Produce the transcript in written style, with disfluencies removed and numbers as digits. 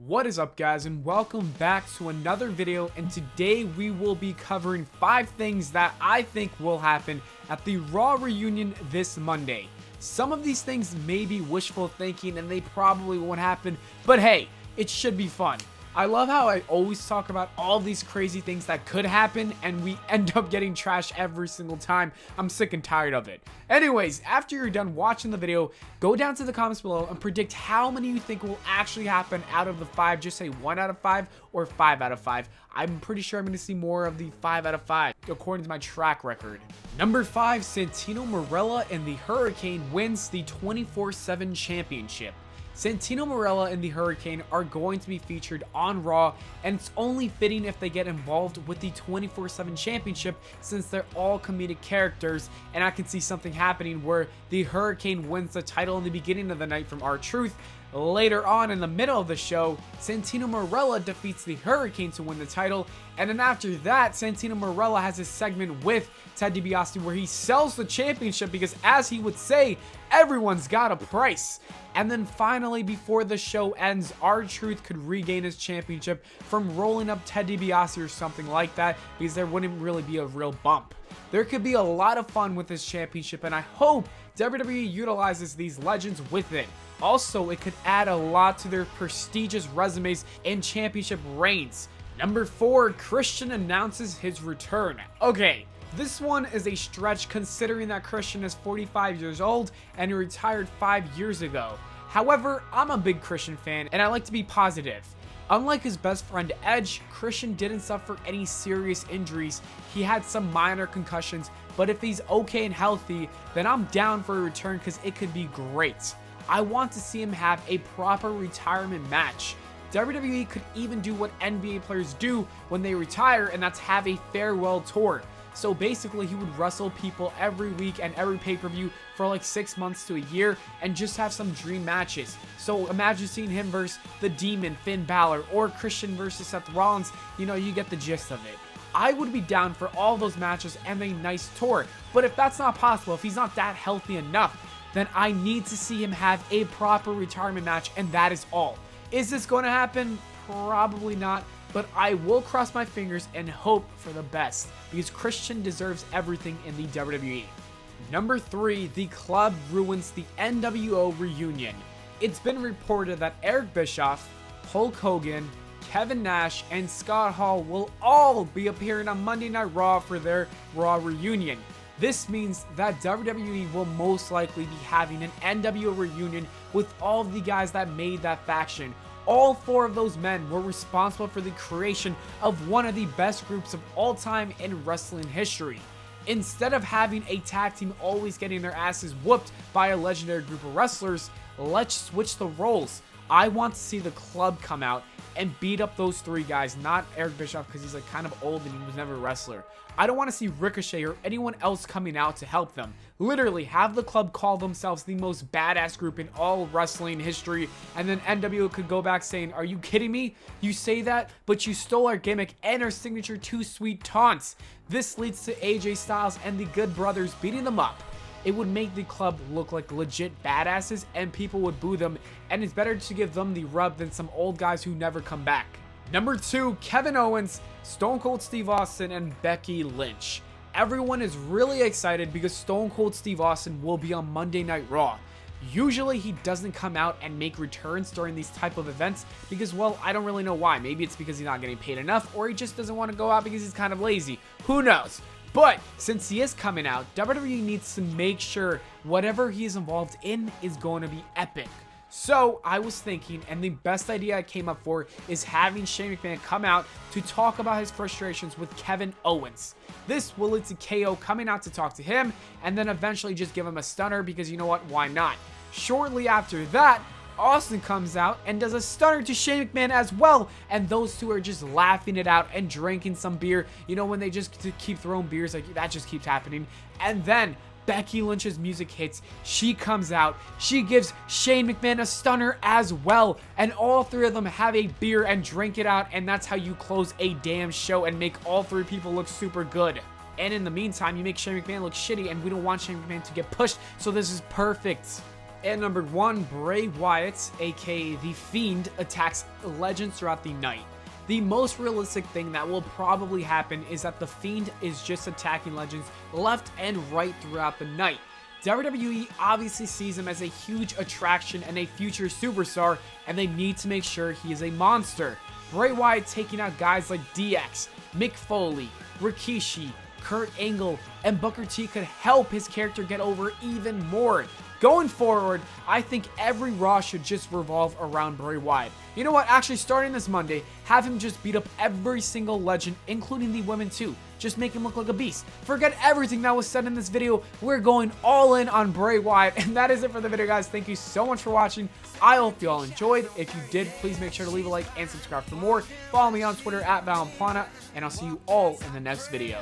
What is up, guys, and welcome back to another video. And today we will be covering 5 things that I think will happen at the Raw reunion this Monday. Some of these things may be wishful thinking and they probably won't happen, but hey, it should be fun. I love how I always talk about all these crazy things that could happen and we end up getting trash every single time. I'm sick and tired of it. Anyways, after you're done watching the video, go down to the comments below and predict how many you think will actually happen out of the 5. Just say 1 out of 5 or 5 out of 5. I'm pretty sure I'm going to see more of the 5 out of 5 according to my track record. Number 5, Santino Marella and the Hurricane wins the 24/7 championship. Santino Marella and the Hurricane are going to be featured on Raw, and it's only fitting if they get involved with the 24/7 championship since they're all comedic characters, and I can see something happening where the Hurricane wins the title in the beginning of the night from R-Truth. Later on in the middle of the show, Santino Marella defeats the Hurricane to win the title, and then after that, Santino Marella has a segment with Ted DiBiase where he sells the championship because, as he would say, everyone's got a price. And then finally, before the show ends, R-Truth could regain his championship from rolling up Ted DiBiase or something like that because there wouldn't really be a real bump. There could be a lot of fun with this championship, and I hope WWE utilizes these legends with it. Also, it could add a lot to their prestigious resumes and championship reigns. Number 4, Christian announces his return. Okay, this one is a stretch considering that Christian is 45 years old and he retired 5 years ago. However, I'm a big Christian fan and I like to be positive. Unlike his best friend Edge, Christian didn't suffer any serious injuries. He had some minor concussions, but if he's okay and healthy, then I'm down for a return because it could be great. I want to see him have a proper retirement match. WWE could even do what NBA players do when they retire, and that's have a farewell tour. So basically, he would wrestle people every week and every pay-per-view for like 6 months to a year and just have some dream matches. So imagine seeing him versus the Demon, Finn Balor, or Christian versus Seth Rollins. You know, you get the gist of it. I would be down for all those matches and a nice tour. But if that's not possible, if he's not that healthy enough, then I need to see him have a proper retirement match, and that is all. Is this going to happen? Probably not. But I will cross my fingers and hope for the best because Christian deserves everything in the WWE. Number 3, the club ruins the NWO reunion. It's been reported that Eric Bischoff, Hulk Hogan, Kevin Nash, and Scott Hall will all be appearing on Monday Night Raw for their Raw reunion. This means that WWE will most likely be having an NWO reunion with all of the guys that made that faction. All 4 of those men were responsible for the creation of one of the best groups of all time in wrestling history. Instead of having a tag team always getting their asses whooped by a legendary group of wrestlers, let's switch the roles. I want to see the club come out and beat up those 3 guys, not Eric Bischoff because he's like kind of old and he was never a wrestler. I don't want to see Ricochet or anyone else coming out to help them. Literally, have the club call themselves the most badass group in all wrestling history, and then NWO could go back saying, "Are you kidding me? You say that, but you stole our gimmick and our signature 2 sweet taunts." This leads to AJ Styles and the Good Brothers beating them up. It would make the club look like legit badasses and people would boo them, and it's better to give them the rub than some old guys who never come back. Number 2, Kevin Owens, Stone Cold Steve Austin, and Becky Lynch. Everyone is really excited because Stone Cold Steve Austin will be on Monday Night Raw. Usually he doesn't come out and make returns during these type of events because, well, I don't really know why. Maybe it's because he's not getting paid enough, or he just doesn't want to go out because he's kind of lazy. Who knows? But since he is coming out, WWE needs to make sure whatever he is involved in is going to be epic. So I was thinking, and the best idea I came up for is having Shane McMahon come out to talk about his frustrations with Kevin Owens. This will lead to KO coming out to talk to him, and then eventually just give him a stunner because you know what, why not? Shortly after that, Austin comes out and does a stunner to Shane McMahon as well, and those 2 are just laughing it out and drinking some beer. You know, when they just keep throwing beers, like that just keeps happening. And then Becky Lynch's music hits, she comes out, she gives Shane McMahon a stunner as well, and all 3 of them have a beer and drink it out, and that's how you close a damn show and make all 3 people look super good. And in the meantime, you make Shane McMahon look shitty, and we don't want Shane McMahon to get pushed, so this is perfect. At number 1, Bray Wyatt, aka The Fiend, attacks legends throughout the night. The most realistic thing that will probably happen is that The Fiend is just attacking legends left and right throughout the night. WWE obviously sees him as a huge attraction and a future superstar, and they need to make sure he is a monster. Bray Wyatt taking out guys like DX, Mick Foley, Rikishi, Kurt Angle, and Booker T could help his character get over even more. Going forward, I think every Raw should just revolve around Bray Wyatt. You know what? Actually, starting this Monday, have him just beat up every single legend, including the women too. Just make him look like a beast. Forget everything that was said in this video. We're going all in on Bray Wyatt. And that is it for the video, guys. Thank you so much for watching. I hope you all enjoyed. If you did, please make sure to leave a like and subscribe for more. Follow me on Twitter at Pllana, and I'll see you all in the next video.